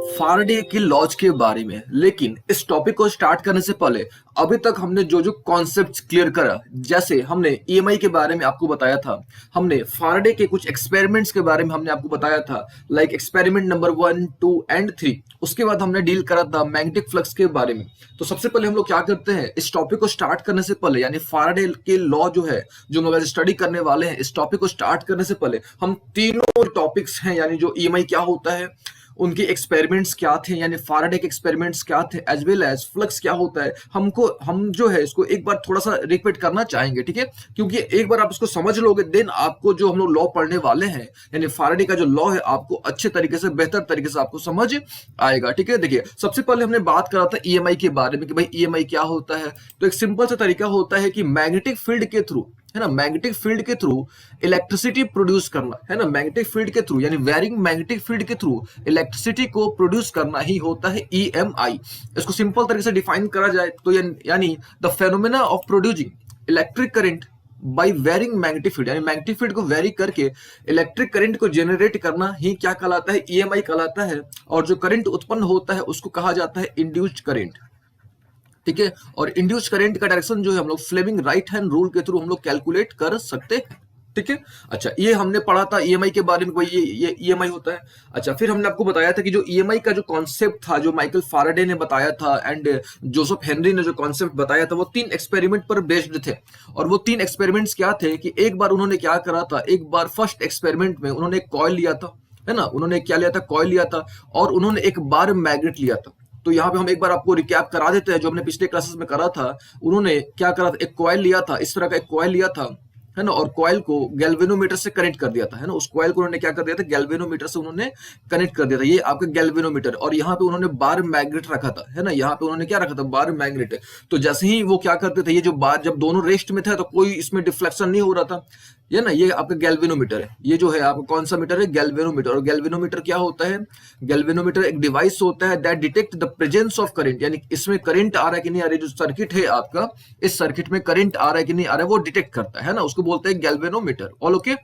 फाराडे की लॉज के बारे में। लेकिन इस टॉपिक को स्टार्ट करने से पहले अभी तक हमने जो जो कॉन्सेप्ट्स क्लियर करा, जैसे हमने ईएमआई के बारे में आपको बताया था, हमने फाराडे के कुछ एक्सपेरिमेंट्स के बारे में हमने आपको बताया था, लाइक एक्सपेरिमेंट नंबर 1, 2 एंड 3। उसके बाद हमने डील करा था मैग्नेटिक फ्लक्स के बारे में। तो सबसे पहले हम लोग क्या करते हैं, इस टॉपिक को स्टार्ट करने से पहले, यानी फाराडे के लॉ जो है, जो हम लोग आज स्टडी करने वाले हैं, इस टॉपिक को स्टार्ट करने से पहले हम तीनों टॉपिक्स हैं, यानी जो ईएमआई क्या होता है, उनके एक्सपेरिमेंट्स क्या थे, यानी फाराडे के एक्सपेरिमेंट्स क्या थे, एज वेल एज फ्लक्स क्या होता है, हम जो है इसको एक बार थोड़ा सा रिपीट करना चाहेंगे, ठीक है। क्योंकि एक बार आप इसको समझ लोगे, देन आपको जो हम लोग लॉ पढ़ने वाले हैं, यानी फाराडे का जो लॉ है, आपको अच्छे तरीके से, बेहतर तरीके से आपको समझ आएगा, ठीक है। देखिए, सबसे पहले हमने बात करा था ईएमआई के बारे में कि भाई ईएमआई क्या होता है। तो एक सिंपल सा तरीका होता है कि मैग्नेटिक फील्ड के थ्रू, है ना, मैग्नेटिक फील्ड के थ्रू इलेक्ट्रिसिटी प्रोड्यूस करना, है ना, मैग्नेटिक फील्ड के थ्रू, यानी वेरिंग मैग्नेटिक फील्ड के थ्रू इलेक्ट्रिसिटी को प्रोड्यूस करना ही होता है ईएमआई। इसको सिंपल तरीके से डिफाइन करा जाए तो यानी the phenomena of producing electric current by varying magnetic field, यानी मैग्नेटिक फील्ड को वेरी करके इलेक्ट्रिक करंट को जनरेट करना ही क्या कहलाता है, ईएमआई कहलाता है। और जो करंट उत्पन्न होता है उसको कहा जाता है इंड्यूस्ड करंट, ठीक है। और इंड्यूस करंट का डायरेक्शन जो है हम लोग फ्लेमिंग राइट हैंड रूल के थ्रू हम लोग कैलकुलेट कर सकते हैं, ठीक है। अच्छा, ये हमने पढ़ा था ईएमआई के बारे में, भाई ये ईएमआई होता है। अच्छा, फिर हमने आपको बताया था कि जो ईएमआई का जो कॉन्सेप्ट था, जो माइकल फाराडे ने बताया था एंड जोसेफ हेनरी ने जो कॉन्सेप्ट बताया था, वो 3 एक्सपेरिमेंट पर बेस्ड थे। और वो 3 एक्सपेरिमेंट्स क्या थे कि एक बार उन्होंने क्या करा था, एक बार फर्स्ट एक्सपेरिमेंट में उन्होंने एक कॉइल लिया था, है ना, उन्होंने क्या लिया था, कॉइल लिया था, और उन्होंने एक बार मैग्नेट लिया था। तो यहाँ पे हम एक बार आपको रिकैप करा देते हैं जो हमने पिछले क्लासेस में करा था। उन्होंने क्या करा था, एक कॉइल लिया था, इस तरह का एक कॉइल लिया था, है ना, और कॉइल को गैल्वेनोमीटर से कनेक्ट कर दिया था, है ना, उस कॉइल को उन्होंने क्या कर दिया था, गैल्वेनोमीटर से उन्होंने कनेक्ट कर दिया था, ये आपका गैल्वेनोमीटर। और यहाँ पे उन्होंने बार मैग्नेट रखा था, है ना, यहाँ पे उन्होंने क्या रखा था, बार मैग्नेट। तो जैसे ही वो क्या करते थे, ये जो बार जब दोनों रेस्ट में थे तो कोई इसमें डिफ्लेक्शन नहीं हो रहा था, ये ना, ये आपका गैल्वेनोमीटर है, ये जो है आपका कौन सा मीटर है, गैल्वेनोमीटर। और गैल्वेनोमीटर क्या होता है, गैल्वेनोमीटर एक डिवाइस होता है that detect the presence of current, यानी इसमें करंट आ रहा है कि नहीं आ रहा है, जो सर्किट है आपका, इस सर्किट में करंट आ रहा है कि नहीं आ रहा है, वो डिटेक्ट करता है ना, उसको बोलते हैं गैल्वेनोमीटर। All okay.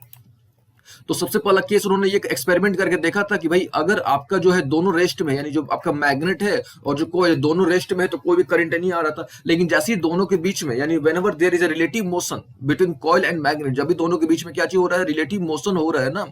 तो सबसे पहला केस उन्होंने ये एक्सपेरिमेंट करके देखा था कि भाई अगर आपका जो है दोनों रेस्ट में, यानी जो आपका मैग्नेट है और जो कोई दोनों रेस्ट में है, तो कोई भी करंट नहीं आ रहा था। लेकिन जैसे ही दोनों के बीच में, यानी whenever there is a relative motion between coil and magnet, जब भी दोनों के बीच में क्या चीज हो रहा है, रिलेटिव मोशन हो रहा है ना,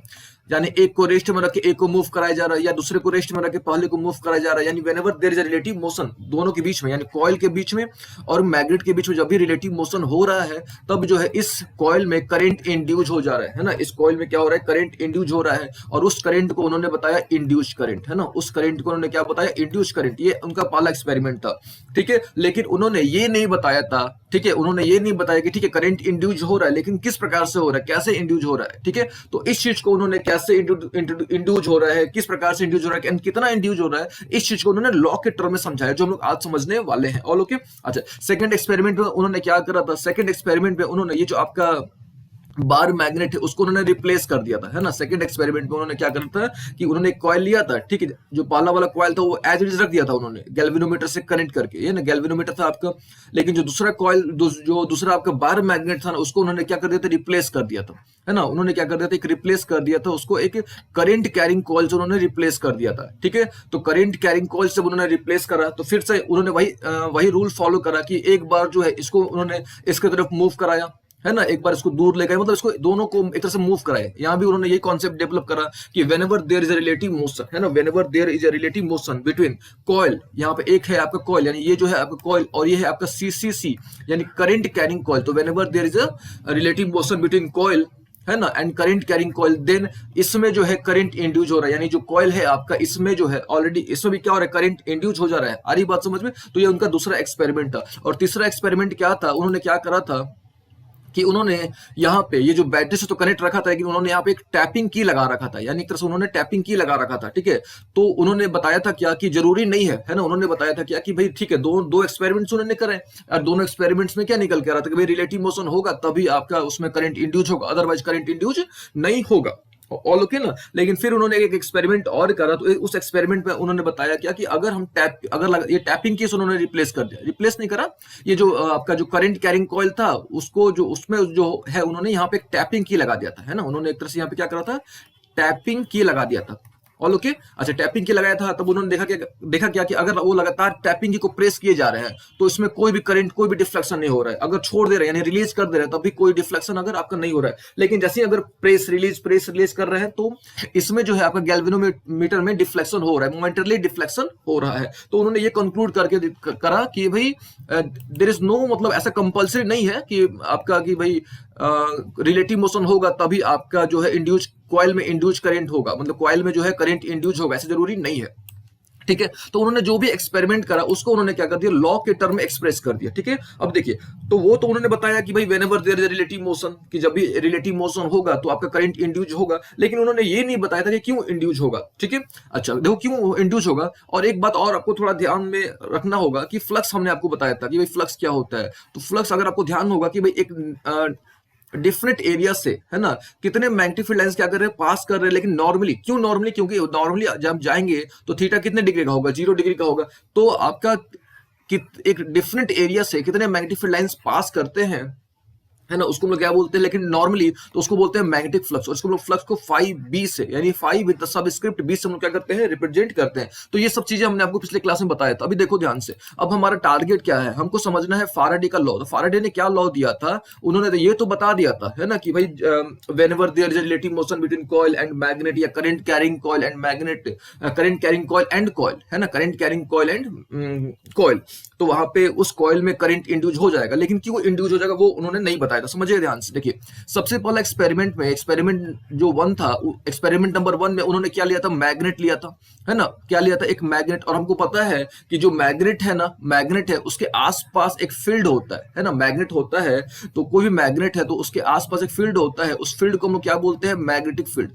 यानी एक को रेस्ट में रख के एक को मूव कराया जा रहा है, या दूसरे को रेस्ट में रख के पहले को मूव कराया जा रहा है, यानी whenever there is a relative motion दोनों के बीच में, यानी कॉइल के बीच में और मैग्नेट के बीच में जब भी रिलेटिव मोशन हो रहा है, तब जो है इस कॉइल में करंट इंड्यूस हो जा रहा है ना, इस कॉइल में क्या हो रहा है, करंट इंड्यूस हो रहा है। और उस करंट को उन्होंने बताया इंड्यूस करंट, है ना, उस करंट को उन्होंने क्या बताया, इंड्यूस करंट। ये उनका पहला एक्सपेरिमेंट था, ठीक है। लेकिन उन्होंने ये नहीं बताया था, ठीक है, उन्होंने ये नहीं बताया कि ठीक है करंट इंड्यूस हो रहा है, लेकिन किस प्रकार से हो रहा है, कैसे इंड्यूस हो रहा है, ठीक है। तो इस चीज को उन्होंने कैसे इंड्यूस हो रहा है, किस प्रकार से इंड्यूस हो रहा है, कितना इंड्यूस हो रहा है, इस चीज को उन्होंने लॉ के टर्म में समझाया, जो हम लोग आज समझने वाले हैं। All okay. अच्छा, सेकंड एक्सपेरिमेंट में उन्होंने क्या करा था, सेकंड एक्सपेरिमेंट में उन्होंने ये जो आपका बार मैग्नेट है उसको उन्होंने रिप्लेस कर दिया था, है ना। सेकंड एक्सपेरिमेंट में उन्होंने क्या करा था कि उन्होंने एक कॉइल लिया था, ठीक है, जो पहला वाला कॉइल था वो एज इट इज रख दिया था उन्होंने गैल्वेनोमीटर से कनेक्ट करके, ये ना गैल्वेनोमीटर था आपका। लेकिन जो दूसरा कॉइल, जो दूसरा आपका बार मैग्नेट था ना, उसको उन्होंने क्या कर दिया था, रिप्लेस कर दिया था, है ना, उन्होंने क्या कर दिया था, एक रिप्लेस कर दिया था उसको, एक करंट कैरिंग कॉइल से उन्होंने रिप्लेस कर दिया था, ठीक है। तो करंट कैरिंग कॉइल से उन्होंने रिप्लेस करा, तो फिर से उन्होंने वही रूल फॉलो करा कि एक बार जो है इसको उन्होंने इसके तरफ मूव कराया, है ना, एक बार इसको दूर ले गए, मतलब इसको दोनों को एक तरह से मूव कराए। यहाँ भी उन्होंने ये कॉन्सेप्ट डेवलप करा कि whenever there is a relative motion, है ना, whenever there is a relative motion between coil, यहाँ पे एक है आपका कॉइल, यानी ये जो है आपका कॉइल, और ये है आपका सीसीसी, यानी करंट कैरिंग कॉइल। तो whenever there is a relative motion between coil, है ना, and current carrying coil, then इसमें जो है करंट इंड्यूस हो रहा है, यानी जो कॉइल है आपका, इसमें जो है ऑलरेडी इसमें भी क्या हो रहा है, करंट इंड्यूस हो जा रहा है। आ रही बात समझ में। तो ये उनका दूसरा एक्सपेरिमेंट था। और तीसरा एक्सपेरिमेंट क्या था, उन्होंने क्या करा था कि उन्होंने यहाँ पे ये जो बैटरी से तो कनेक्ट रखा था, लेकिन उन्होंने यहाँ पे एक टैपिंग की लगा रखा था, यानी एक तरह से उन्होंने टैपिंग की लगा रखा था, ठीक है। तो उन्होंने बताया था क्या कि जरूरी नहीं है ना, उन्होंने बताया था क्या कि भाई ठीक है, दो एक्सपेरिमेंट्स उन्होंने करे, और दोनों एक्सपेरिमेंट्स में क्या निकल के आ रहा था कि भाई रिलेटिव मोशन होगा तभी आपका उसमें करंट इंड्यूस होगा, अदरवाइज करंट इंड्यूस नहीं होगा। ऑल ओके ना। लेकिन फिर उन्होंने एक एक्सपेरिमेंट और करा, तो उस एक्सपेरिमेंट में उन्होंने बताया क्या कि अगर हम ये टैपिंग केस उन्होंने रिप्लेस कर दिया, रिप्लेस नहीं करा, ये जो आपका जो करंट कैरिंग कॉइल था उसको जो उसमें जो है उन्होंने यहाँ पे एक टैपिंग की लगा दिया था, है ना, उन्होंने एक तरह से यहाँ पे क्या करा था, टैपिंग की लगा दिया था। All okay. अच्छा, टैपिंग की लगाया था, तब उन्होंने देखा क्या कि अगर वो लगातार टैपिंग की को प्रेस किए जा रहे हैं तो इसमें कोई भी करंट, कोई भी डिफ्लेक्शन नहीं हो रहा है। अगर छोड़ दे रहे हैं यानी रिलीज कर दे रहे हैं तब भी कोई डिफ्लेक्शन अगर आपका नहीं हो रहा है। लेकिन जैसे अगर प्रेस रिलीज कर रहे हैं तो इसमें जो है आपका गैल्वेनोमीटर में डिफ्लेक्शन हो रहा है, मोमेंटरली डिफ्लेक्शन हो रहा है। तो उन्होंने ये कंक्लूड करके करा कि भाई देयर इज नो, मतलब ऐसा कंपल्सरी नहीं है कि आपका कि भाई रिलेटिव मोशन होगा तभी आपका जो है इंड्यूस कॉइल में इंड्यूस करंट होगा, मतलब कॉइल में जो है करंट इंड्यूस होगा, ऐसे जरूरी नहीं है। ठीक है, तो उन्होंने जो भी एक्सपेरिमेंट करा उसको उन्होंने क्या कर दिया, लॉ के टर्म में एक्सप्रेस कर दिया। ठीक है, अब देखिए, तो वो तो उन्होंने बताया कि भाई whenever there is relative motion, कि जब भी रिलेटिव मोशन होगा तो आपका करंट इंड्यूस होगा, लेकिन उन्होंने ये नहीं बताया था कि क्यों इंड्यूस होगा। ठीक है, अच्छा देखो क्यों इंड्यूस होगा। और एक बात और आपको थोड़ा ध्यान में रखना होगा कि फ्लक्स हमने आपको बताया था कि भाई फ्लक्स क्या होता है। तो फ्लक्स अगर आपको ध्यान होगा कि भाई एक डिफरेंट एरिया से, है ना, कितने मैग्नेटिक फील्ड लाइंस क्या कर रहे हैं, पास कर रहे हैं। लेकिन नॉर्मली क्यों, नॉर्मली क्योंकि नॉर्मली जब हम जाएंगे तो थीटा कितने डिग्री का होगा, 0 डिग्री का होगा। तो आपका एक डिफरेंट एरिया से कितने मैग्नेटिक फील्ड लाइंस पास करते हैं, है ना, उसको हम लोग क्या बोलते हैं, लेकिन नॉर्मली तो उसको बोलते हैं मैग्नेटिक फ्लक्स। और इसको हम लोग फ्लक्स को 5b से, यानी 5 विद द सबस्क्रिप्ट b से हम लोग क्या करते हैं, रिप्रेजेंट करते हैं। तो ये सब चीजें हमने आपको पिछले क्लास में बताया था। अभी देखो ध्यान से, अब हमारा टारगेट क्या है, हमको समझना है फाराडे का लॉ। तो फाराडे ने क्या लॉ दिया था, उन्होंने तो ये तो बता दिया था, है ना, कि भाई whenever there is a relative motion between coil and magnet, या current carrying coil and magnet, current carrying coil and coil, है ना, current carrying coil and coil, तो वहां पे उस कॉइल में करंट इंड्यूस हो जाएगा। लेकिन क्यों इंड्यूस हो जाएगा वो उन्होंने नहीं बताया था। समझिए ध्यान से, देखिए सबसे पहला एक्सपेरिमेंट में, एक्सपेरिमेंट जो 1 था, एक्सपेरिमेंट नंबर 1 में उन्होंने क्या लिया था, मैग्नेट लिया था, है ना, क्या लिया था, एक मैग्नेट। और हमको पता है कि जो मैग्नेट है ना, मैग्नेट है उसके आसपास एक फील्ड होता है ना, मैग्नेट होता है तो कोई भी मैग्नेट है तो उसके आसपास एक फील्ड होता है, उस फील्ड को हम लोग क्या बोलते हैं, मैग्नेटिक फील्ड,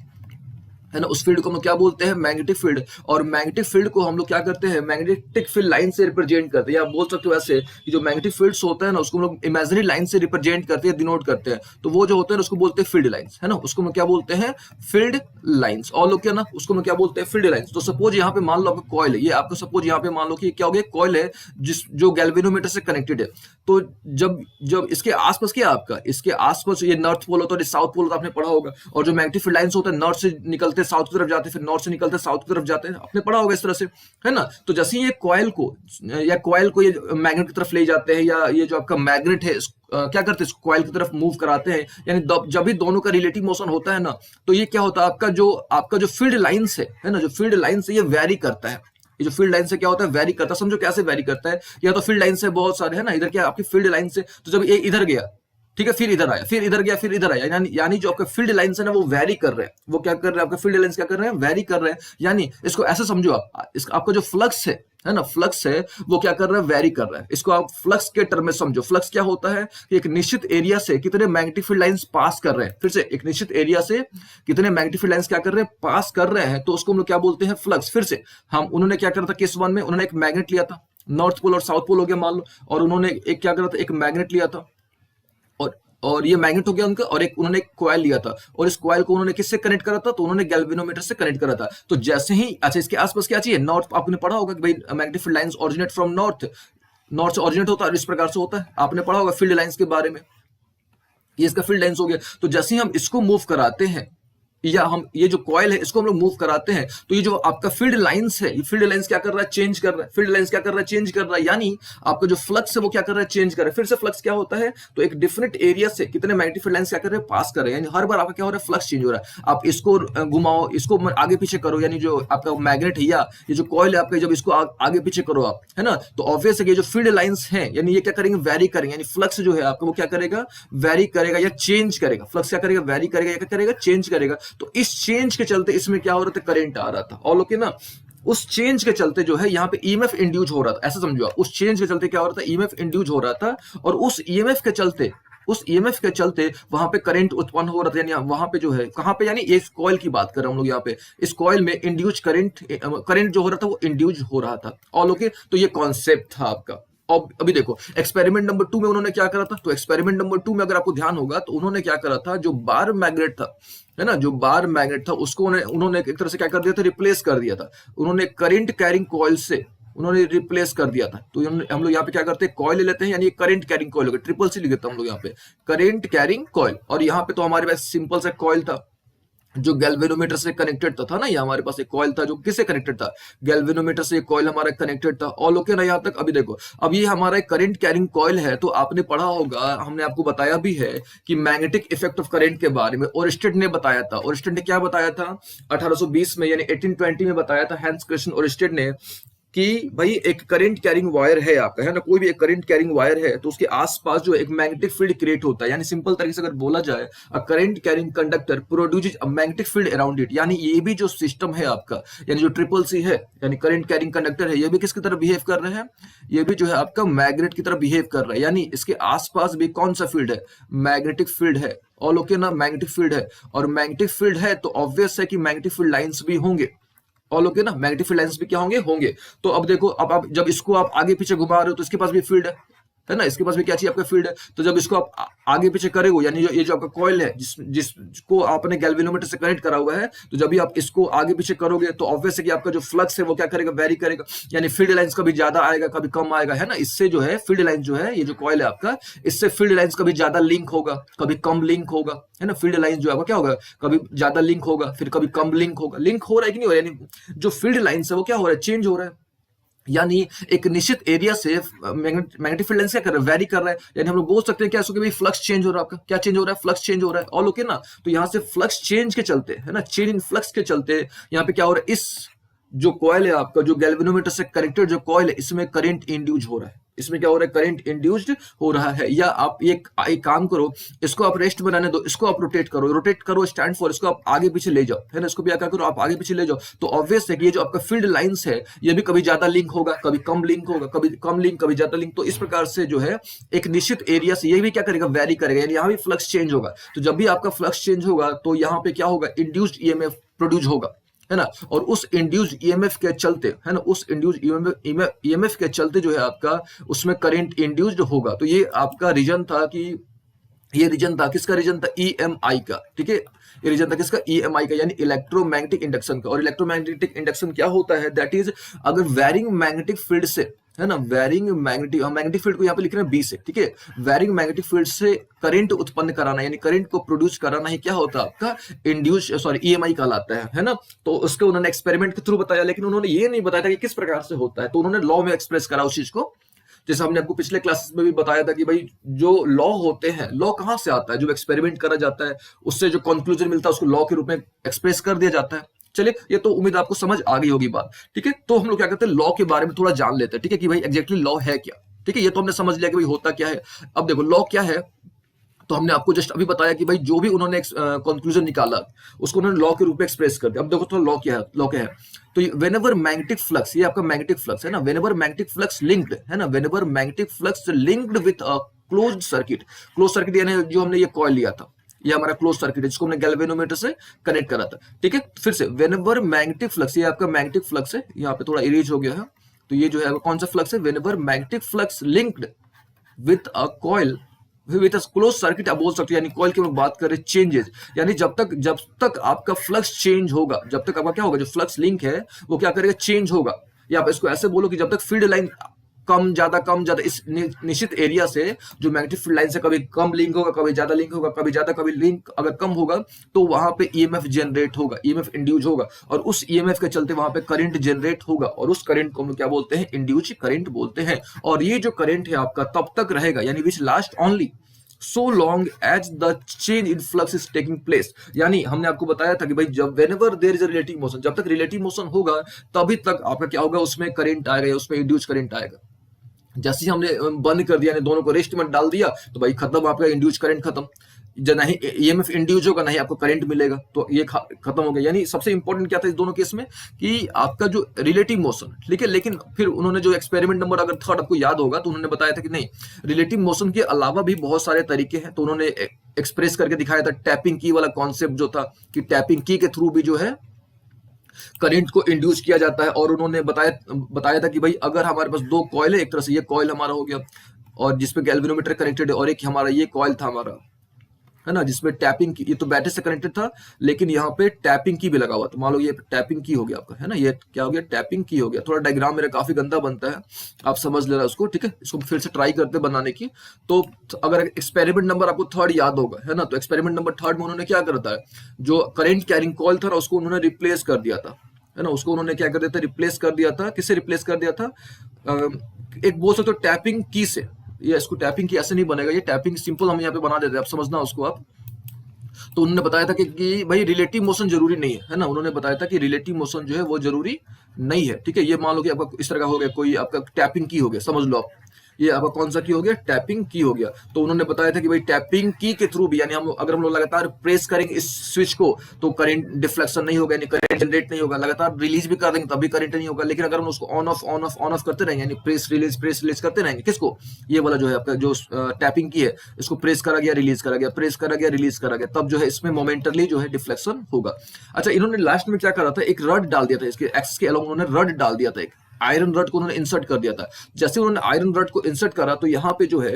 है ना, उस फील्ड को हम लोग क्या बोलते हैं, मैग्नेटिक फील्ड। और मैग्नेटिक फील्ड को हम लोग क्या करते हैं, मैग्नेटिक फील्ड लाइन से रिप्रेजेंट करते हैं, या बोल सकते हो ऐसे कि जो मैग्नेटिक फील्ड्स होता है ना उसको हम लोग इमेजिनरी लाइन से रिप्रेजेंट करते हैं, डिनोट करते हैं। तो वो जो होते हैं उसको बोलते हैं फील्ड लाइंस, है ना, उसको हम क्या बोलते हैं, फील्ड लाइंस। और लोग क्या ना, उसको हम क्या बोलते हैं, फील्ड लाइंस। तो सपोज यहाँ पे मान लो आपका कॉइल है, ये आपको सपोज यहाँ पे मान लो कि क्या हो गया, कॉइल है जो गैल्वेनोमीटर से कनेक्टेड है। तो जब जब इसके आसपास क्या आपका, इसके आसपास ये नॉर्थ पोल होता है, साउथ पोल होता है, आपने पढ़ा होगा। और जो मैग्नेटिक फील्ड लाइंस होता है नॉर्थ से निकलते साउथ की तरफ जाते हैं, फिर नॉर्थ से निकलते साउथ की तरफ जाते हैं, आपने पढ़ा होगा इस तरह से, है ना। तो जैसे ये कॉइल को ये मैग्नेट की तरफ ले जाते हैं, या ये जो आपका मैग्नेट है क्या करते हैं, कॉइल की तरफ मूव कराते हैं, यानी जब भी दोनों का रिलेटिव मोशन होता है ना, तो ये क्या होता है, आपका जो फील्ड लाइंस है ना, जो फील्ड लाइंस है ये वेरी करता है। ये जो फील्ड लाइन से क्या होता है, वेरी करता है। समझो कैसे वेरी करता है, या तो फील्ड लाइन से बहुत सारे, है ना, इधर क्या आपकी फील्ड लाइन से, तो जब ये इधर गया, ठीक है, फिर इधर आया, फिर इधर गया, फिर इधर आया, यानी जो आपका फील्ड लाइंस है ना वो वेरी कर रहे हैं। वो क्या कर रहे हैं, आपका फील्ड लाइंस क्या कर रहे हैं, वेरी कर रहे हैं। यानी इसको ऐसे समझो आप, आपका जो फ्लक्स है ना, फ्लक्स है वो क्या कर रहा है, वेरी कर रहा है। इसको आप फ्लक्स के टर्म में समझो। फ्लक्स क्या होता है कि एक निश्चित एरिया से कितने मैग्नेटिक फील्ड लाइंस पास कर रहे हैं, फिर से एक निश्चित एरिया से कितने मैग्नेटिक फील्ड लाइंस क्या कर रहे हैं, पास कर रहे हैं, तो उसको हम लोग क्या बोलते हैं, फ्लक्स। फिर से उन्होंने क्या करा था, केस 1 में उन्होंने एक मैग्नेट लिया था, नॉर्थ पोल और साउथ पोल हो गया मान लो, और उन्होंने एक क्या करा था, एक मैग्नेट लिया था, और ये मैग्नेट हो गया उनका, और एक उन्होंने एक कॉइल लिया था, और इस कॉइल को उन्होंने किससे कनेक्ट करा था, तो उन्होंने गैल्वेनोमीटर से कनेक्ट करा था। तो जैसे ही, अच्छा इसके आसपास क्या चाहिए, नॉर्थ, आपने पढ़ा होगा कि भाई magnetic field lines originate from north, north से ओरिजिनेट होता है, इस प्रकार से होता है, आपने पढ़ा होगा फील्ड लाइंस के बारे में। ये इसका फील्ड लाइंस हो गया। तो जैसे ही हम इसको मूव कराते हैं, या हम ये जो कॉइल है इसको हम लोग मूव कराते हैं, तो ये जो आपका फील्ड लाइंस है, ये फील्ड लाइंस क्या कर रहा है, चेंज कर रहा है। फील्ड लाइंस क्या कर रहा है, चेंज कर रहा है। यानी आपका जो फ्लक्स है वो क्या कर रहा है, चेंज कर रहा है। फिर से फ्लक्स क्या होता है, तो एक डिफरेंट एरिया से कितने मैग्नेटिक फील्ड लाइंस क्या कर रहे हैं, पास कर रहे हैं। यानी हर बार आपका क्या हो रहा है, फ्लक्स चेंज हो रहा है। आप इसको घुमाओ, इसको आगे पीछे करो, यानी जो आपका मैग्नेट है या ये जो कॉइल है आपका, जब इसको आगे पीछे करो आप, है ना, तो ऑब्वियस है कि जो फील्ड लाइंस है यानी ये क्या करेंगे, वेरी करेंगे। यानी फ्लक्स जो है आपका वो क्या करेगा, वेरी करेगा या चेंज करेगा। फ्लक्स क्या करेगा, वेरी करेगा या क्या करेगा, चेंज करेगा। तो इस चेंज के चलते इसमें क्या हो रहा था, करंट आ रहा था। और ओके ना, उस चेंज के चलते जो है यहाँ पे ईएमएफ इंड्यूस हो रहा था। ऐसा समझो आप, उस चेंज के चलते क्या हो रहा था, ईएमएफ इंड्यूस हो रहा था, और उस ईएमएफ के चलते वहां पे करंट उत्पन्न हो रहा था। यानी वहां पे जो है, कहां पे, यानी इस कॉइल की बात कर रहे हैं हम लोग यहाँ पे, इस कॉइल में इंड्यूस करंट जो हो रहा था वो इंड्यूस हो रहा था। ऑल ओके, तो ये कॉन्सेप्ट था आपका। अब अभी देखो एक्सपेरिमेंट नंबर 2 में उन्होंने क्या करा था। तो एक्सपेरिमेंट नंबर 2 में अगर आपको ध्यान होगा तो उन्होंने क्या करा था, जो बार मैग्नेट था, है ना, जो बार मैग्नेट था उसको उन्होंने एक तरह से क्या कर दिया था, रिप्लेस कर दिया था। उन्होंने करंट कैरिंग कॉइल से उन्होंने रिप्लेस कर दिया था। तो हम लोग यहाँ पे क्या करते हैं, कॉइल ले लेते हैं, यानी करंट कैरिंग कॉइल हो गया, ट्रिपल सी लिख देते हैं हम लोग यहाँ पे, करंट कैरिंग कॉइल। और यहाँ पे तो हमारे पास सिंपल सा कॉइल था, जो गैल्वेनोमीटर से कनेक्टेड था ना, ये हमारे पास एक कॉइल था जो किससे कनेक्टेड था, गैल्वेनोमीटर से एक कॉइल हमारा कनेक्टेड था। ऑल ओके ना यहाँ तक? अभी देखो, अब ये हमारा एक करंट कैरिंग कॉइल है, तो आपने पढ़ा होगा, हमने आपको बताया भी है कि मैग्नेटिक इफेक्ट ऑफ करंट के बारे में ओरिस्टेड ने बताया था। ओरिस्टेड ने क्या बताया था 1820 में, यानी 1820 में बताया था हैंस क्रिस्टियन ओरिस्टेड ने कि भाई एक करंट कैरिंग वायर है आपका, है ना, कोई भी एक करंट कैरिंग वायर है तो उसके आसपास जो एक मैग्नेटिक फील्ड क्रिएट होता है। यानी सिंपल तरीके से अगर बोला जाए, a current carrying conductor produces a magnetic field around it. यानी ये भी जो सिस्टम है आपका, यानी जो ट्रिपल सी है, यानी करंट कैरिंग कंडक्टर है, ये भी किसकी तरह बिहेव कर रहे हैं, ये भी जो है आपका मैग्नेट की तरह बिहेव कर रहा है। यानी इसके आसपास भी कौन सा फील्ड है, मैग्नेटिक फील्ड है। ऑल ओके ना, मैग्नेटिक फील्ड है, और मैग्नेटिक फील्ड है तो ऑब्वियस है कि मैग्नेटिक फील्ड लाइंस भी होंगे। ऑल ओके ना, मैग्नेटिक फील्ड लाइंस भी क्या होंगे, होंगे। तो अब देखो, अब आप जब इसको आप आगे पीछे घुमा रहे हो तो इसके पास भी फील्ड है ना, इसके पास भी क्या चाहिए, आपका फील्ड है। तो जब इसको आप आगे पीछे करेगो, यानी ये जो आपका कॉइल है जिसको आपने गैल्वेनोमीटर से कनेक्ट करा हुआ है, तो जब भी आप इसको आगे पीछे करोगे तो ऑब्वियस है कि आपका जो फ्लक्स है वो क्या करेगा, वेरी करेगा। यानी फील्ड लाइंस कभी ज्यादा आएगा कभी कम आएगा, है ना। इससे जो है फील्ड लाइन जो है, ये जो कॉइल है आपका, इससे फील्ड लाइंस कभी ज्यादा लिंक होगा कभी कम लिंक होगा, है ना। फील्ड लाइन जो है क्या होगा, कभी ज्यादा लिंक होगा फिर कभी कम लिंक होगा। लिंक हो रहा है कि नहीं हो रहा है, यानी जो फील्ड लाइंस है वो क्या हो रहा है, चेंज हो रहा है। यानी एक निश्चित एरिया से मैग्नेटिक फील्ड लाइंस क्या कर रहा है, वेरी कर रहा है। यानी हम लोग बोल सकते हैं क्या, इसको कि भाई फ्लक्स चेंज हो रहा है आपका, क्या चेंज हो रहा है, फ्लक्स चेंज हो रहा है। ऑल ओके ना। तो यहाँ से फ्लक्स चेंज के चलते, है ना, चेंज इन फ्लक्स के चलते यहाँ पे क्या हो रहा है, इस जो कॉइल है आपका, जो गैल्वेनोमीटर से कनेक्टेड जो कॉइल है, इसमें करंट इंड्यूस हो रहा है। इसमें क्या हो रहा है, करंट इंड्यूस्ड हो रहा है। या आप एक काम करो, इसको आप रेस्ट बनाने दो, इसको आप रोटेट करो, रोटेट करो स्टैंड फॉर, इसको आप आगे पीछे ले जाओ, है ना, इसको भी क्या करो, आप आगे पीछे ले जाओ। तो ऑब्वियस है कि ये जो आपका फील्ड लाइंस है, ये भी कभी ज्यादा लिंक होगा कभी कम लिंक होगा, कभी कम लिंक कभी ज्यादा लिंक। तो इस प्रकार से जो है एक निश्चित एरिया से ये भी क्या करेगा, वेरी करेगा। यानी यहाँ भी फ्लक्स चेंज होगा। तो जब भी आपका फ्लक्स चेंज होगा तो यहाँ पे क्या होगा, इंड्यूस्ड ईएमएफ प्रोड्यूस होगा, है ना। और उस इंड्यूस्ड ईएमएफ के चलते, है ना, उस इंड्यूस्ड ईएमएफ के चलते जो है आपका उसमें करंट इंड्यूस्ड होगा। तो ये आपका रीजन था कि, ये रीजन था किसका, रीजन था ईएमआई का, ठीक है। ये रीजन था किसका, ईएमआई का, यानी इलेक्ट्रोमैग्नेटिक इंडक्शन का। और इलेक्ट्रोमैग्नेटिक इंडक्शन क्या होता है, दैट इज अगर वैरिंग मैग्नेटिक फील्ड से, है ना, वैरिंग मैग्नेटिक फील्ड को यहाँ पे लिख रहे हैं बी से, ठीक है। वैरिंग मैग्नेटिक फील्ड से करंट उत्पन्न कराना, यानी करंट को प्रोड्यूस कराना ही क्या होता है आपका, इंड्यूस सॉरी ईएमआई कहलाता है ना। तो उसके उन्होंने एक्सपेरिमेंट के थ्रू बताया, लेकिन उन्होंने ये नहीं बताया था कि किस प्रकार से होता है। तो उन्होंने लॉ में एक्सप्रेस करा उस चीज को। जैसे हमने आपको पिछले क्लासेस में भी बताया था कि भाई जो लॉ होते हैं, लॉ कहाँ से आता है, जो एक्सपेरिमेंट करा जाता है उससे जो कंक्लूजन मिलता है उसको लॉ के रूप में एक्सप्रेस कर दिया जाता है। चलिए, ये तो उम्मीद आपको समझ आ गई होगी बात, ठीक है। तो हम लोग क्या करते हैं, लॉ के बारे में थोड़ा जान लेते हैं, ठीक है, कि भाई एग्जैक्टली लॉ है क्या, ठीक है। ये तो हमने समझ लिया कि भाई होता क्या है। अब देखो लॉ क्या है, तो हमने आपको जस्ट अभी बताया कि भाई जो भी उन्होंने कंक्लूजन निकाला उसको उन्होंने लॉ के रूप में एक्सप्रेस कर दिया। अब देखो तो लॉ क्या है, लॉ क्या है, तो वेनेवर मैग्नेटिक फ्लक्स, ये आपका मैग्नेटिक फ्लक्स है ना, वेनेवर मैग्नेटिक फ्लक्स लिंक्ड, है ना, whenever magnetic flux linked with a closed circuit. Close circuit यानी जो हमने ये कॉइल लिया था, ये हमारा क्लोज सर्किट है जिसको हमने गैल्वेनोमीटर से कनेक्ट करा था, ठीक है। फिर से वेनेवर मैग्नेटिक फ्लक्स, ये आपका मैग्नेटिक फ्लक्स है, यहाँ पे थोड़ा इरेज हो गया है। तो ये जो है कौन सा फ्लक्स है, whenever magnetic flux linked with a coil with close circuit आप बोल सकते हो। यानी कॉइल की हम बात करें चेंजेस, यानी जब तक आपका फ्लक्स चेंज होगा, जब तक आपका क्या होगा, जो फ्लक्स लिंक है वो क्या करेगा, चेंज होगा। या आप इसको ऐसे बोलो कि जब तक फील्ड लाइन कम ज्यादा इस निश्चित एरिया से जो मैग्नेटिक फील्ड लाइन से कभी कम लिंक होगा कभी ज्यादा लिंक होगा, कभी ज्यादा कभी लिंक अगर कम होगा, तो वहां पे ईएमएफ जनरेट होगा, ईएमएफ इंड्यूस होगा, और उस ईएमएफ के चलते वहां पे करंट जनरेट होगा, और उस करंट को हम क्या बोलते हैं, इंड्यूस करंट बोलते हैं। और ये जो करंट है आपका तब तक रहेगा, यानी which last only so long as the change in flux is taking place। यानी हमने आपको बताया था कि भाई जब whenever there is a relative motion, जब तक relative motion होगा तभी तक आपका क्या होगा, उसमें करंट आएगा या उसमें इंड्यूस करंट आएगा। जैसे ही हमने बंद कर दिया, दोनों को रेस्ट में डाल दिया, तो भाई खत्म, आपका इंड्यूस करंट खत्म। जब नहीं ईएमएफ इंड्यूस होगा नहीं आपको करंट मिलेगा, तो ये खत्म हो गया। यानी सबसे इंपॉर्टेंट क्या था इस दोनों केस में, कि आपका जो रिलेटिव मोशन, ठीक है। लेकिन फिर उन्होंने जो एक्सपेरिमेंट नंबर अगर थर्ड आपको याद होगा, तो उन्होंने बताया था कि नहीं, रिलेटिव मोशन के अलावा भी बहुत सारे तरीके हैं। तो उन्होंने एक्सप्रेस करके दिखाया था टैपिंग की वाला कॉन्सेप्ट जो था, कि टैपिंग की के थ्रू भी जो है करंट को इंड्यूस किया जाता है। और उन्होंने बताया था कि भाई अगर हमारे पास दो कॉइल है, एक तरह से ये कॉइल हमारा हो गया और जिसपे गैल्वेनोमीटर कनेक्टेड है, और एक हमारा ये कॉइल था हमारा, है ना, जिसमें टैपिंग की, ये तो बैटरी से कनेक्टेड था लेकिन यहाँ पे टैपिंग की भी लगा हुआ, तो मान लो ये टैपिंग की हो गया आपका, है ना, ये क्या हो गया, टैपिंग की हो गया। थोड़ा डायग्राम मेरा काफी गंदा बनता है, आप समझ लेना उसको, ठीक है। इसको फिर से ट्राई करते बनाने की। तो अगर एक्सपेरिमेंट नंबर आपको थर्ड याद होगा, है ना, तो एक्सपेरिमेंट नंबर थर्ड में उन्होंने क्या करता है, जो करंट कैरिंग कॉइल था उसको उन्होंने रिप्लेस कर दिया था, है ना, उसको उन्होंने क्या कर दिया था, रिप्लेस कर दिया था। किससे रिप्लेस कर दिया था, एक बोल सकते हो टैपिंग की से। ये इसको टैपिंग की ऐसे नहीं बनेगा, ये टैपिंग सिंपल हम यहाँ पे बना देते हैं, आप समझना उसको आप। तो उन्होंने बताया था कि भाई रिलेटिव मोशन जरूरी नहीं है ना, उन्होंने बताया था कि रिलेटिव मोशन जो है वो जरूरी नहीं है, ठीक है। ये मान लो कि आपका इस तरह का हो गया, कोई आपका टैपिंग की हो गया, समझ लो आप, ये आपका कौन सा की हो गया, टैपिंग की हो गया। तो उन्होंने बताया था कि भाई टैपिंग की के थ्रू भी, यानी हम अगर हम लोग लगातार प्रेस करेंगे इस स्विच को तो करंट डिफ्लेक्शन नहीं होगा, यानी करंट जनरेट नहीं होगा। लगातार रिलीज भी कर देंगे तभी करंट नहीं होगा, लेकिन अगर हम उसको on off on off on off करते रहेंगे, यानी प्रेस रिलीज करते रहेंगे, किसको, ये वाला जो है आपका जो टैपिंग की है, इसको प्रेस करा गया रिलीज करा गया, प्रेस करा गया रिलीज करा गया, तब जो है इसमें मोमेंटरली जो है डिफ्लेक्शन होगा। अच्छा, इन्होंने लास्ट में क्या करा था, एक रड डाल दिया था, इसके एक्स के अलोंग उन्होंने रड डाल दिया था, एक आयरन रड को उन्होंने इंसर्ट कर दिया था। जैसे उन्होंने आयरन रड को इंसर्ट करा तो यहाँ पे जो है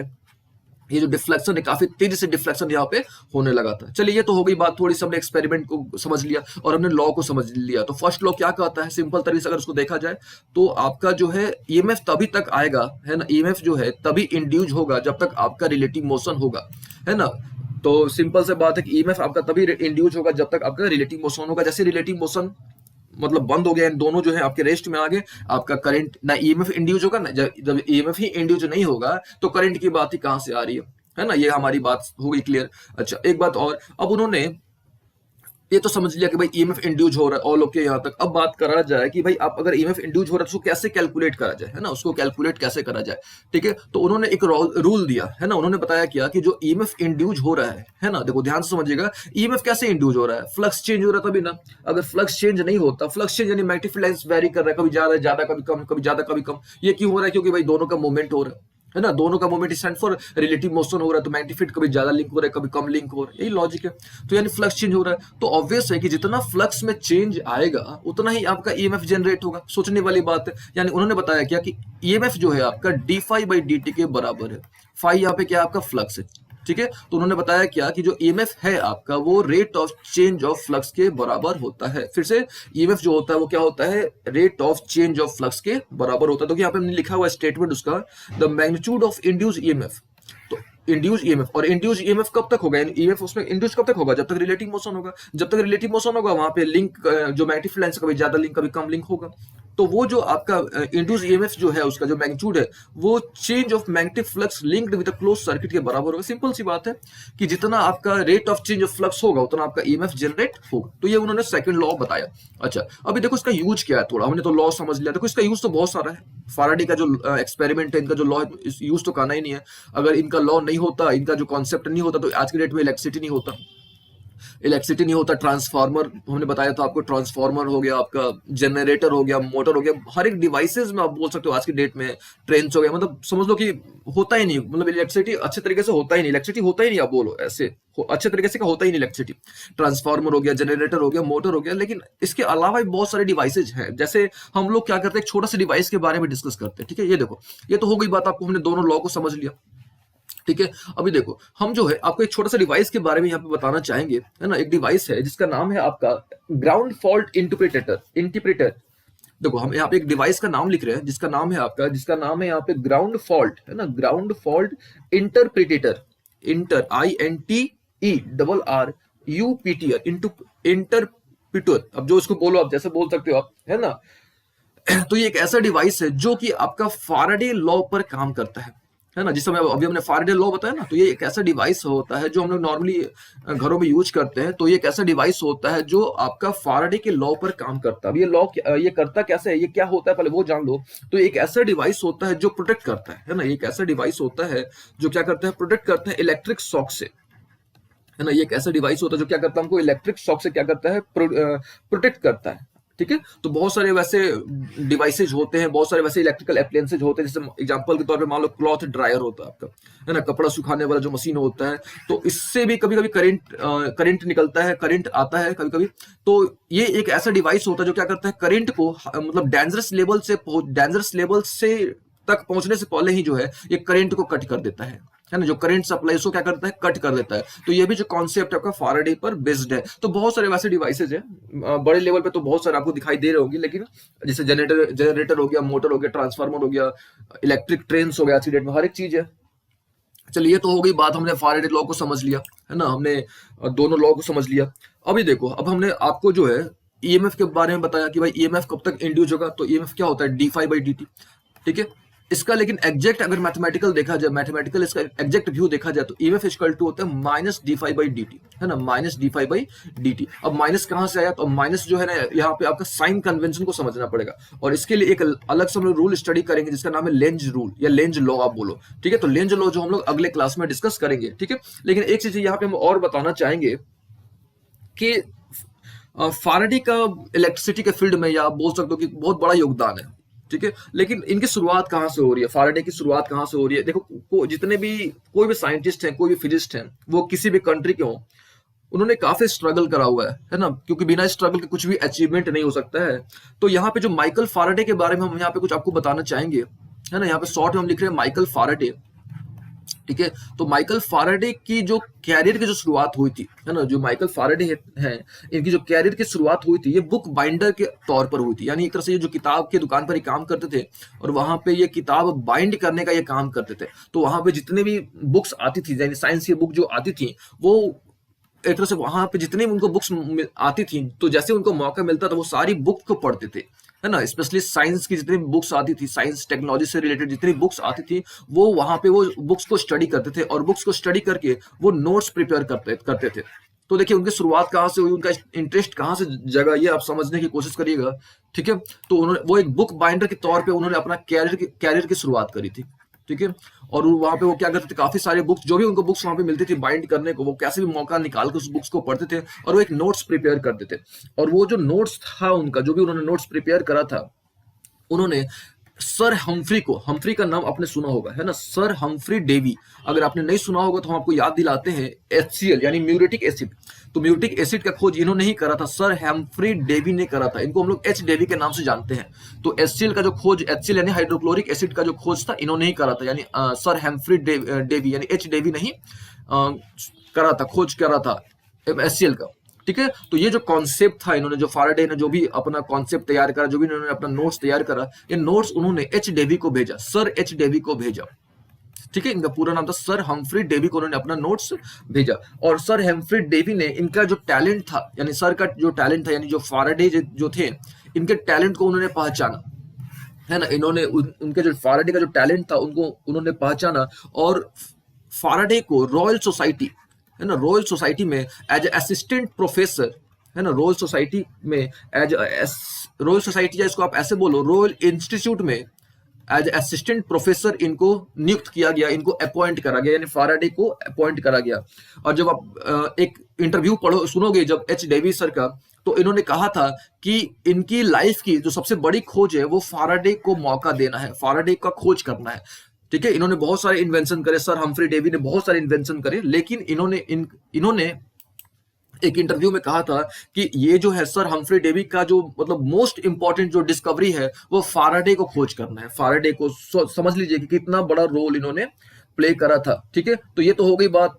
ये जो डिफ्लेक्शन है, काफी तेजी से डिफ्लेक्शन यहाँ पे होने लगा था। चलिए, ये तो हो गई बात, थोड़ी सी हमने एक्सपेरिमेंट को समझ लिया और हमने लॉ को समझ लिया। तो फर्स्ट लॉ क्या कहता है, सिंपल तरीके से अगर उसको देखा जाए तो आपका जो है ईएमएफ तभी तक आएगा, है ना, ईएमएफ जो है तभी इंड्यूस होगा जब तक आपका रिलेटिव मोशन होगा, है ना। तो सिंपल से बात है कि ईएमएफ आपका तभी इंड्यूस होगा जब तक आपका रिलेटिव मोशन होगा। जैसे रिलेटिव मोशन मतलब बंद हो गया, इन दोनों जो है आपके रेस्ट में आ गए, आपका करंट ना ईएमएफ इंड्यूस होगा ना, जब ईएमएफ ही इंड्यूस नहीं होगा तो करंट की बात ही कहां से आ रही है ना। ये हमारी बात हो गई क्लियर। अच्छा, एक बात और, अब उन्होंने ये तो समझ लिया कि भाई ईएमएफ इंड्यूस हो रहा है, ऑल ओके यहाँ तक। अब बात करा जाए कि भाई आप अगर ईएमएफ इंड्यूस हो रहा है तो उसको कैसे कैलकुलेट करा जाए, है ना, उसको कैलकुलेट कैसे करा जाए, ठीक है। तो उन्होंने एक रूल दिया, है ना, उन्होंने बताया क्या कि जो ईएमएफ इंड्यूस हो रहा है ना, देखो ध्यान से समझिएगा, ईएमएफ कैसे इंड्यूस हो रहा है, फ्लक्स चेंज हो रहा है तभी ना। अगर फ्लक्स चेंज नहीं होता, फ्लक्स चेंज यानी मैग्नेटिक फील्ड लाइंस वेरी कर रहा है, कभी ज्यादा ज्यादा कभी कम, कभी ज्यादा कभी कम। ये क्यों हो रहा है, क्योंकि भाई दोनों का मूवमेंट हो रहा है ना, दोनों का movement stand for relative motion हो रहा है, तो मैग्नेटिक फील्ड कभी ज्यादा लिंक हो रहा है कभी कम लिंक हो रहा है, यही लॉजिक है। तो यानी फ्लक्स चेंज हो रहा है, तो ऑब्वियस है कि जितना फ्लक्स में चेंज आएगा उतना ही आपका ईएमएफ जनरेट होगा। सोचने वाली बात है। यानी उन्होंने बताया क्या कि ईएमएफ जो है आपका d phi by d t के बराबर है। फाई यहाँ पे क्या आपका फ्लक्स है, ठीक है। तो उन्होंने बताया क्या कि जो ईएमएफ है आपका वो rate of change of flux के बराबर होता है। फिर से ईएमएफ जो होता है वो क्या होता है, rate of change of flux के बराबर होता है। तो यहाँ पे हमने लिखा हुआ स्टेटमेंट उसका, the magnitude of induce EMF. तो इंड्यूस ईएमएफ, और इंड्यूस ईएमएफ कब तक होगा, ईएमएफ उसमें इंड्यूस कब तक होगा, जब तक रिलेटिव मोशन होगा। जब तक रिलेटिव मोशन होगा वहां पे लिंक जो मैग्नेटिक फील्ड लाइन से कभी ज्यादा लिंक कभी कम लिंक होगा। तो वो जो आपका इंड्यूस ईएमएफ जो है उसका जो मैग्नीट्यूड है वो change of magnetic flux linked with close circuit के बराबर होगा। सिंपल सी बात है कि जितना आपका rate of change of flux होगा उतना आपका ईएमएफ जनरेट होगा। तो ये उन्होंने सेकंड लॉ बताया। अच्छा, अभी देखो इसका यूज क्या है, थोड़ा हमने तो लॉ समझ लिया, देखो इसका यूज तो बहुत सारा है। फाराडे का जो एक्सपेरिमेंट है, इनका जो लॉ है, यूज तो करना ही नहीं है। अगर इनका लॉ नहीं होता, इनका जो कॉन्सेप्ट नहीं होता, तो आज के डेट में इलेक्ट्रिसिटी नहीं होता, इलेक्ट्रिसिटी नहीं होता। ट्रांसफार्मर हमने बताया था आपको, ट्रांसफार्मर हो गया आपका, जनरेटर हो गया, मोटर हो गया, हर एक डिवाइसेस में आप बोल सकते हो आज की डेट में, ट्रेन हो गया, मतलब समझ लो कि होता ही नहीं, मतलब इलेक्ट्रिसिटी अच्छे तरीके से होता ही नहीं, इलेक्ट्रिसिटी होता ही नहीं, आप बोलो ऐसे अच्छे तरीके से का होता ही नहीं इलेक्ट्रिसिटी। ट्रांसफार्मर हो गया, जनरेटर हो गया, मोटर हो गया, लेकिन इसके अलावा भी बहुत सारे डिवाइसेज हैं। जैसे हम लोग क्या करते हैं, एक छोटा सा डिवाइस के बारे में डिस्कस करते हैं, ठीक है। ये देखो, ये तो हो गई बात, आपको हमने दोनों लॉ को समझ लिया, ठीक है। अभी देखो, हम जो है आपको एक छोटा सा डिवाइस के बारे में यहाँ पे बताना चाहेंगे, है ना। एक डिवाइस है जिसका नाम है आपका ग्राउंड फॉल्ट इंटरप्रेटर। देखो, हम यहाँ पे एक डिवाइस का नाम लिख रहे हैं जिसका नाम है आपका, जिसका नाम है यहाँ पे ग्राउंड फॉल्ट, है ना, ground fault interpreter. Inter INTERRUPTR interpreter. अब जो इसको बोलो आप जैसे बोल सकते हो आप, है ना। तो ये एक ऐसा डिवाइस है जो कि आपका फाराडे लॉ पर काम करता है ना। जिस समय अभी हमने फाराडे लॉ बताया ना, तो ये एक ऐसा डिवाइस होता है जो हम लोग नॉर्मली घरों में यूज करते हैं। तो ये एक ऐसा डिवाइस होता है जो आपका फाराडे के लॉ पर काम करता है। अब ये लॉ ये करता कैसे है, ये क्या होता है, पहले वो जान लो। तो एक ऐसा डिवाइस होता है जो प्रोटेक्ट करता है ना। एक ऐसा डिवाइस होता है जो क्या करता है, प्रोटेक्ट करता है इलेक्ट्रिक शॉक से, है ना। ये एक ऐसा डिवाइस होता है जो क्या करता है, हमको इलेक्ट्रिक शॉक से क्या करता है, प्रोटेक्ट करता है, ठीक है। तो बहुत सारे वैसे डिवाइसेज होते हैं, बहुत सारे वैसे इलेक्ट्रिकल एप्लायंसेज होते हैं। जैसे एग्जांपल के तौर पे मान लो क्लॉथ ड्रायर होता है आपका, है ना, कपड़ा सुखाने वाला जो मशीन होता है। तो इससे भी कभी कभी करंट निकलता है, करंट आता है कभी कभी। तो ये एक ऐसा डिवाइस होता है जो क्या करता है, करंट को मतलब डेंजरस लेवल से तक पहुंचने से पहले ही जो है ये करंट को कट कर देता है। है ना, जो करंट सप्लाई उसको क्या करता है, कट कर देता है। तो ये भी जो कॉन्सेप्ट आपका फाराडे पर बेस्ड है। तो बहुत सारे वैसे डिवाइसेज हैं, बड़े लेवल पे तो बहुत सारे आपको दिखाई दे रहे होंगे, लेकिन जैसे जनरेटर हो गया, मोटर हो गया, ट्रांसफार्मर हो गया, इलेक्ट्रिक ट्रेन हो गया, एक्सीडेंट में हर एक चीज है। चलिए, ये तो हो गई बात, हमने फाराडे लॉ को समझ लिया, है ना, हमने दोनों लॉ को समझ लिया। अभी देखो, अब हमने आपको जो है ईएमएफ के बारे में बताया कि भाई ईएमएफ कब तक इंड्यूस होगा, तो ईएमएफ क्या होता है, d phi by d t. ठीक है, इसका लेकिन एग्जैक्ट अगर मैथमेटिकल देखा जाए, मैथमेटिकल इसका एग्जैक्ट व्यू देखा जाए, तो ईएमएफ इक्वल टू होता है minus d phi by d t, है ना, minus d phi by d t. अब माइनस कहां से आया, तो माइनस जो है ना, यहाँ पे आपका साइन कन्वेंशन को समझना पड़ेगा, और इसके लिए एक अलग से हम लोग रूल स्टडी करेंगे जिसका नाम है लेंज रूल या लेंज लॉ आप बोलो। ठीक है, तो लेंज लॉ जो हम लोग अगले क्लास में डिस्कस करेंगे। ठीक है, लेकिन एक चीज यहाँ पे हम और बताना चाहेंगे कि फाराडे का इलेक्ट्रिसिटी के फील्ड में, या आप बोल सकते हो कि बहुत बड़ा योगदान है। ठीक है, लेकिन इनकी शुरुआत कहाँ से हो रही है, फाराडे की शुरुआत कहाँ से हो रही है। देखो, जितने भी कोई भी साइंटिस्ट हैं, कोई भी फिजिस्ट हैं, वो किसी भी कंट्री के हों, उन्होंने काफी स्ट्रगल करा हुआ है ना, क्योंकि बिना स्ट्रगल के कुछ भी अचीवमेंट नहीं हो सकता है। तो यहाँ पे जो माइकल फाराडे के बारे में हम यहाँ पे कुछ आपको बताना चाहेंगे, है ना, यहाँ पे शॉर्ट में हम लिख रहे हैं माइकल फाराडे। ठीक है, तो माइकल फाराडे की जो कैरियर की जो शुरुआत हुई थी, है ना, जो माइकल फाराडे हैं, इनकी जो कैरियर की शुरुआत हुई थी, ये बुक बाइंडर के तौर पर हुई थी। यानी एक तरह से ये जो किताब की दुकान पर ही काम करते थे, और वहां पे ये किताब बाइंड करने का ये काम करते थे। तो वहां पे जितने भी बुक्स आती थी, यानी साइंस की बुक जो आती थी, वो एक तरह से वहां पे जितनी भी उनको बुक्स आती थी, तो जैसे उनको मौका मिलता था वो सारी बुक को पढ़ते थे, है ना। स्पेशली साइंस की जितनी बुक्स आती थी, साइंस टेक्नोलॉजी से रिलेटेड जितनी बुक्स आती थी, वो वहां पे वो बुक्स को स्टडी करते थे, और बुक्स को स्टडी करके वो नोट्स प्रिपेयर करते थे। तो देखिए, उनकी शुरुआत कहाँ से हुई, उनका इंटरेस्ट कहाँ से जगा, ये आप समझने की कोशिश करिएगा। ठीक है, तो उन्होंने वो एक बुक बाइंडर के तौर पे उन्होंने अपना कैरियर की शुरुआत करी थी। ठीक है, और वहां पे वो क्या करते थे, काफी सारे बुक्स, जो भी उनको बुक्स वहां पे मिलती थी बाइंड करने को, वो कैसे भी मौका निकाल कर उस बुक्स को पढ़ते थे, और वो एक नोट्स प्रिपेयर करते थे। और वो जो नोट्स था उनका, जो भी उन्होंने नोट्स प्रिपेयर करा था, उन्होंने सर हम्फ्री को, हम्फ्री का नाम आपने सुना होगा, है ना, सर हम्फ्री डेवी। अगर आपने नहीं सुना होगा तो हम आपको याद दिलाते हैं, HCl यानी म्यूरेटिक एसिड। तो म्यूरेटिक एसिड का खोज इन्होंने ही करा था, सर हम्फ्री डेवी ने करा था। इनको हम लोग एच डेवी के नाम से जानते हैं। तो HCl का जो खोज, HCl यानी हाइड्रोक्लोरिक एसिड का जो खोज था, इन्होंने ही करा था, यानी सर हम्फ्री डेवी यानी एच डेवी नहीं करा था, खोज करा था HCl का। ठीक है, तो ये जो कॉन्सेप्ट था, इन्होंने जो फाराडे ने जो भी अपना कॉन्सेप्ट तैयार करा, जो भी इन्होंने अपना नोट्स तैयार करा, ये नोट्स उन्होंने एच डेवी को भेजा, सर एच डेवी को भेजा। ठीक है, इनका पूरा नाम था सर हम्फ्री डेवी को उन्होंने अपना नोट्स भेजा। और सर हम्फ्री डेवी ने इनका जो टैलेंट था, यानी सर का जो टैलेंट था, यानी जो फाराडे जो थे, इनके टैलेंट को उन्होंने पहचाना, है ना। इन्होंने उनके जो फाराडे का जो टैलेंट था उनको उन्होंने पहचाना, और फाराडे को रॉयल सोसाइटी, है ना, रॉयल सोसाइटी में एज असिस्टेंट प्रोफेसर, है ना, रॉयल सोसाइटी में एज रॉयल सोसाइटी, या इसको आप ऐसे बोलो, रॉयल इंस्टीट्यूट में एज असिस्टेंट प्रोफेसर इनको नियुक्त किया गया, इनको अपॉइंट करा गया, यानी फाराडे को अपॉइंट करा गया। और जब आप एक इंटरव्यू पढ़ो सुनोगे जब एच डेवी सर का, तो इन्होंने कहा था कि इनकी लाइफ की जो सबसे बड़ी खोज है वो फाराडे को मौका देना है, फाराडे का खोज करना है। ठीक है, इन्होंने बहुत सारे इन्वेंशन करे, सर हम्फ्री डेवी ने बहुत सारे इन्वेंशन करे, लेकिन इन्होंने एक इंटरव्यू में कहा था कि ये जो है सर हम्फ्री डेवी का जो मतलब मोस्ट इंपॉर्टेंट जो डिस्कवरी है, वो फाराडे को खोज करना है। फाराडे को समझ लीजिए कि कितना बड़ा रोल इन्होंने प्ले करा था। ठीक है, तो ये तो हो गई बात,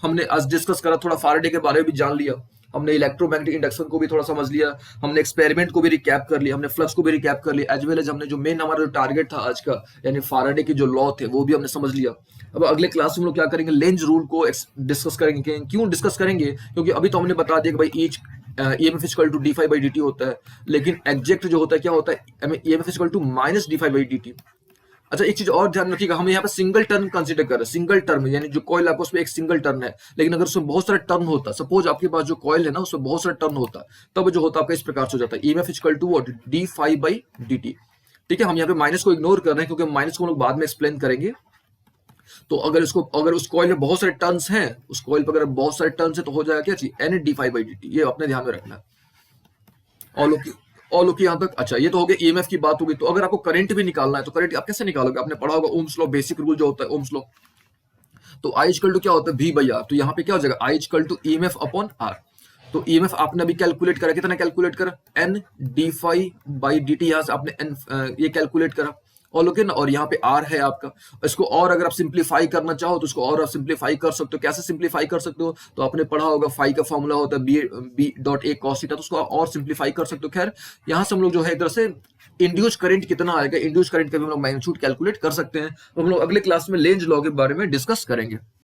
हमने आज डिस्कस करा, थोड़ा फाराडे के बारे में भी जान लिया, हमने इलेक्ट्रोमैग्नेटिक इंडक्शन को भी थोड़ा समझ लिया, हमने एक्सपेरिमेंट को भी रिकैप कर लिया, हमने फ्लक्स को भी रिकैप कर लिया, एज वेल एज हमने जो मेन हमारा जो टारगेट था आज का, यानी फाराडे के जो लॉ थे, वो भी हमने समझ लिया। अब अगले क्लास में हम लोग क्या करेंगे, लेंज रूल को डिस्कस करेंगे। क्यों डिस्कस करेंगे, क्योंकि अभी तो हमने बता दिया कि भाई each EMF equal to d phi by d t होता है, लेकिन एग्जैक्ट जो होता है क्या होता है, EMF equal to minus d phi by d t. अच्छा, एक चीज और ध्यान रखिएगा, हम यहाँ पे सिंगल टर्म कंसीडर कर रहे हैं, सिंगल टर्म यानी जो कॉइल आपको उसमें एक सिंगल टर्न है, लेकिन अगर उसमें बहुत सारे टर्न होता, सपोज आपके पास जो कॉइल है ना उसमें बहुत सारे टर्न होता, तब जो होता आपका इस प्रकार से हो जाता है, EMF equal to what, d phi by d t. ठीक है, हम यहाँ पे माइनस को इग्नोर कर रहे हैं, क्योंकि माइनस को हम लोग बाद में एक्सप्लेन करेंगे। तो अगर उस कॉइल में बहुत सारे टर्न्स हैं, उस कॉइल पर अगर बहुत सारे टर्न्स है, तो हो जाएगा क्या चीज, N d phi by d t. ये अपने ध्यान में रखना। ऑल ओके यहाँ तक। अच्छा, ये तो हो गया ईएमएफ की बात होगी। तो अगर आपको करंट भी निकालना है, तो करंट आप कैसे निकालोगे, आपने पढ़ा होगा ओम्स लॉ, बेसिक रूल जो होता है ओम्स लॉ। तो आई इक्वल टू क्या होता है, वी बाई आर। तो यहाँ पे क्या हो जाएगा, I equal to EMF upon R. तो ईएमएफ आपने अभी कैलकुलेट करा, कितना कैलकुलेट करा, N d phi by d t, यहाँ से आपने एन ये कैलकुलेट करा। ऑल ओके ना, और यहाँ पे आर है आपका। इसको और अगर आप सिंप्लीफाई करना चाहो तो इसको और आप सिंप्लीफाई कर सकते हो। कैसे सिंप्लीफाई कर सकते हो? तो आपने पढ़ा होगा फाई का फॉर्मूला होता है B dot A cos theta, तो उसको आप और सिंप्लीफाई कर सकते हो। खैर यहाँ से हम लोग जो है इधर से इंड्यूस करंट कितना आएगा, इंड्यूस करंट का भी हम लोग मैग्नीट्यूड कैलकुलेट कर सकते हैं। तो हम लोग अगले क्लास में लेंज लॉ के बारे में डिस्कस करेंगे।